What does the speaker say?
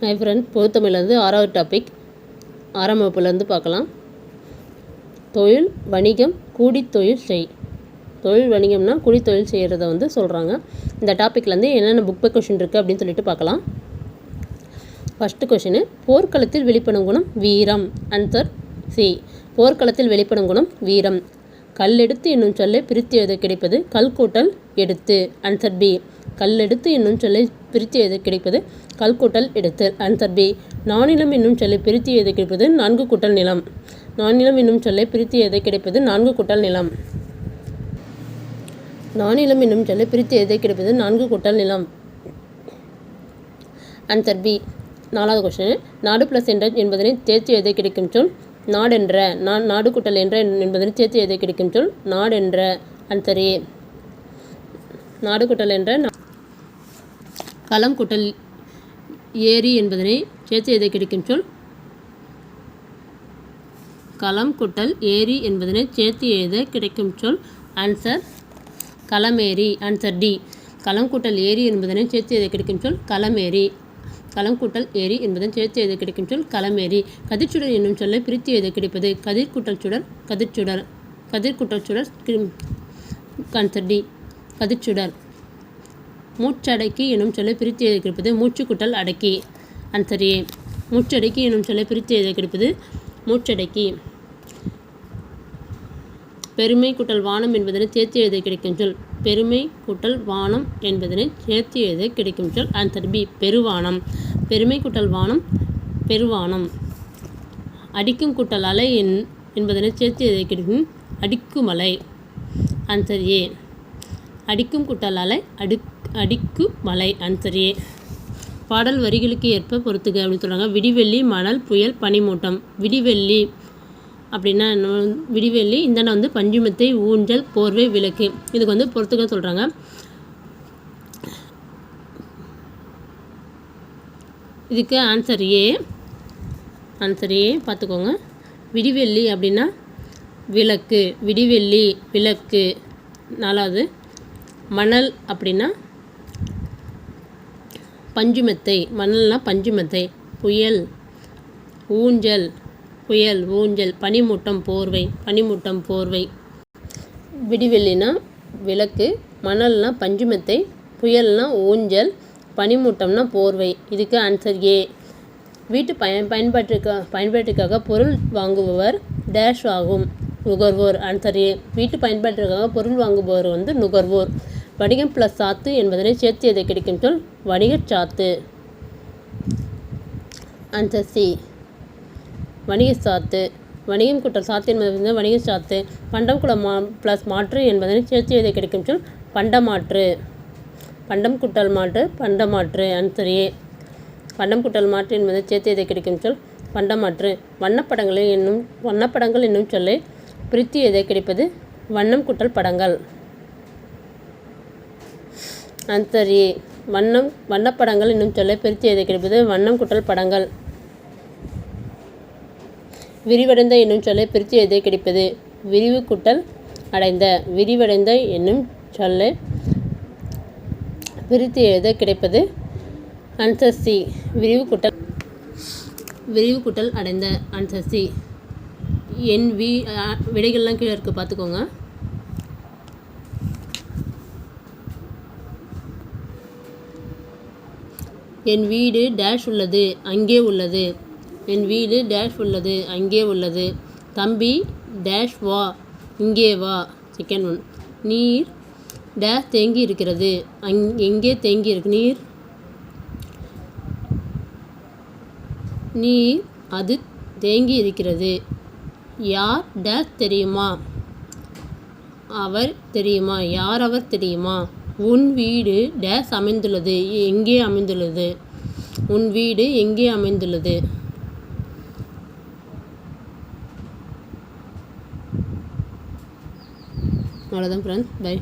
High friend, பொதுத்தமிழ்லேருந்து 6வது topic 6ஆம் வகுப்புலேருந்து பார்க்கலாம். தொழில் வணிகம் கூடி தொழில் செய். தொழில் வணிகம்னா கூடி தொழில் செய்கிறத சொல்கிறாங்க. இந்த டாப்பிக்லேருந்து என்னென்ன புக் பை கொஷின் இருக்குது அப்படின்னு சொல்லிட்டு பார்க்கலாம். ஃபஸ்ட்டு கொஷின், போர்க்களத்தில் வெளிப்படும் குணம் வீரம். Answer C. போர்க்களத்தில் வெளிப்படும் குணம் வீரம். கல்லெடுத்து என்னும் சொல்லை பிரித்து எழுத கிடைப்பது கல் கூட்டல் எடுத்து. Answer B. கல்லெடுத்து என்னும் சொல்லை பிரித்து எழுத கிடைப்பது கல் கூட்டல் எடுத்து. Answer B. நானிலம் என்னும் சொல்லை பிரித்து எழுத கிடைப்பது 4 கூட்டல் நிலம். நானிலம் என்னும் சொல்லை பிரித்து எழுத கிடைப்பது 4 கூட்டல் நிலம். நானிலம் என்னும் சொல்லை பிரித்து எழுத கிடைப்பது 4 கூட்டல் நிலம். Answer B. 4வது கொஸ்டின், நாடு பிளஸ் என்ற என்பதனை சேர்த்து எழுத கிடைக்கும் சொல் நாடென்ற. நாடு கூட்டல் என்ற என்பதனை சேர்த்து எழுத கிடைக்கும் சொல் நாடென்ற. Answer A. நாடு கூட்டல் என்ற. களம் கூட்டல் ஏரி என்பதனை சேர்த்து எழுத கிடைக்கும் சொல் களம் கூட்டல் ஏரி என்பதனை சேர்த்து எழுத கிடைக்கும் சொல் ஆன்சர் களமேரி. Answer D. களம் கூட்டல் ஏரி என்பதனை சேர்த்து எழுத கிடைக்கும் சொல் களமேரி. களம் கூட்டல் ஏரி என்பதனை சேர்த்து எழுத கிடைக்கும் சொல் களமேரி. கதிர்ச்சுடர் என்னும் சொல்லை பிரித்து எழுத கிடைப்பது கதிர் கூட்டல் சுடர் கதிர்ச்சுடர். கதிர் கூட்டல் சுடர். Answer D. கதிர்ச்சுடர். மூச்சடக்கி என்னும் சொல்லை பிரித்து எழுத கிடைப்பது மூச்சு கூட்டல் அடக்கி. Answer A. மூச்சடக்கி என்னும் சொல்லை பிரித்து எழுத கிடைப்பது மூச்சடக்கி. பெருமை கூட்டல் வானம் என்பதனை சேர்த்து எழுத கிடைக்கும் சொல் பெருமை கூட்டல் வானம் என்பதனை சேர்த்து எழுத கிடைக்கும் சொல் ஆன்சர் பி. பெருவானம். பெருமை கூட்டல் வானம் பெருவானம். அடிக்கும் கூட்டல் அலை என்பதனை சேர்த்து எழுத கிடைக்கும் அடிக்குமலை. Answer A. அடிக்கும் கூட்டல் அலை அடிக்குமலை. Answer A. பாடல் வரிகளுக்கு ஏற்ப பொறுத்துக அப்படின்னு சொல்கிறாங்க. விடிவெள்ளி மணல் புயல் பனிமூட்டம். விடிவெள்ளி அப்படின்னா விடிவெள்ளி இந்த பஞ்சுமெத்தை ஊஞ்சல் போர்வை விளக்கு. இதுக்கு பொறுத்துக்க சொல்கிறாங்க. இதுக்கு ஆன்சர் ஏ. ஆன்சர் ஏ பார்த்துக்கோங்க. விடிவெள்ளி அப்படின்னா விளக்கு. விடிவெள்ளி விளக்கு. 4வது, மணல் அப்படின்னா பஞ்சுமெத்தை. மணல்னா பஞ்சுமெத்தை. புயல் ஊஞ்சல். புயல் ஊஞ்சல். பனிமூட்டம் போர்வை. பனிமூட்டம் போர்வை. விடிவெள்ளினா விளக்கு, மணல்னா பஞ்சுமெத்தை, புயல்னா ஊஞ்சல், பனிமூட்டம்னா போர்வை. இதுக்கு ஆன்சர் ஏ. வீட்டு பயன்பாட்டிற்காக பொருள் வாங்குபவர் டேஷ் ஆகும் நுகர்வோர். Answer A. வீட்டு பயன்பாட்டிற்காக பொருள் வாங்குபவர் நுகர்வோர். வணிகம் ப்ளஸ் சாத்து என்பதனை சேர்த்து எதை கிடைக்கும் சொல் வணிகச் சாத்து. Answer C. வணிக சாத்து. வணிகம் கூட்டல் சாத்து என்பது வணிக சாத்து. பண்டம் குளம் ப்ளஸ் மாற்று என்பதனை சேர்த்து எதை கிடைக்கும் சொல் பண்டமாற்று. பண்டம் கூட்டல் மாற்று பண்டமாற்று. Answer A. பண்டம் கூட்டல் மாற்று என்பதை சேர்த்து எதை கிடைக்கும் சொல் பண்டமாற்று. வண்ணப்படங்கள் என்னும் சொல்லை பிரித்து எதை கிடைப்பது வண்ணம் கூட்டல் படங்கள். Answer A. வண்ணப்படங்கள் என்னும் சொல்லை பிரித்து எதை கிடைப்பது வண்ணம் கூட்டல் படங்கள். விரிவடைந்த என்னும் சொல்லை பிரித்து எதை கிடைப்பது விரிவு கூட்டல் அடைந்த. விரிவடைந்த என்னும் சொல்லை பிரித்து எழுத கிடைப்பது ஆன்சர் சி. விரிவு கூட்டல் அடைந்த. Answer C. என் விடைகள்லாம் கீழே இருக்குது பார்த்துக்கோங்க. என் வீடு டேஷ் உள்ளது அங்கே உள்ளது. என் வீடு டேஷ் உள்ளது அங்கே உள்ளது. தம்பி டேஷ் வா இங்கே வா. Second one. நீர் டேஷ் தேங்கி இருக்கிறது எங்கே தேங்கி இருக்கு நீர். நீர் அது தேங்கி இருக்கிறது. யார் டேஷ் தெரியுமா அவர் தெரியுமா. யார் அவர் தெரியுமா. உன் வீடு டேஷ் அமைந்துள்ளது எங்கே அமைந்துள்ளது. உன் வீடு எங்கே அமைந்துள்ளது. அவ்வளோதான் ஃப்ரெண்ட்ஸ். பை.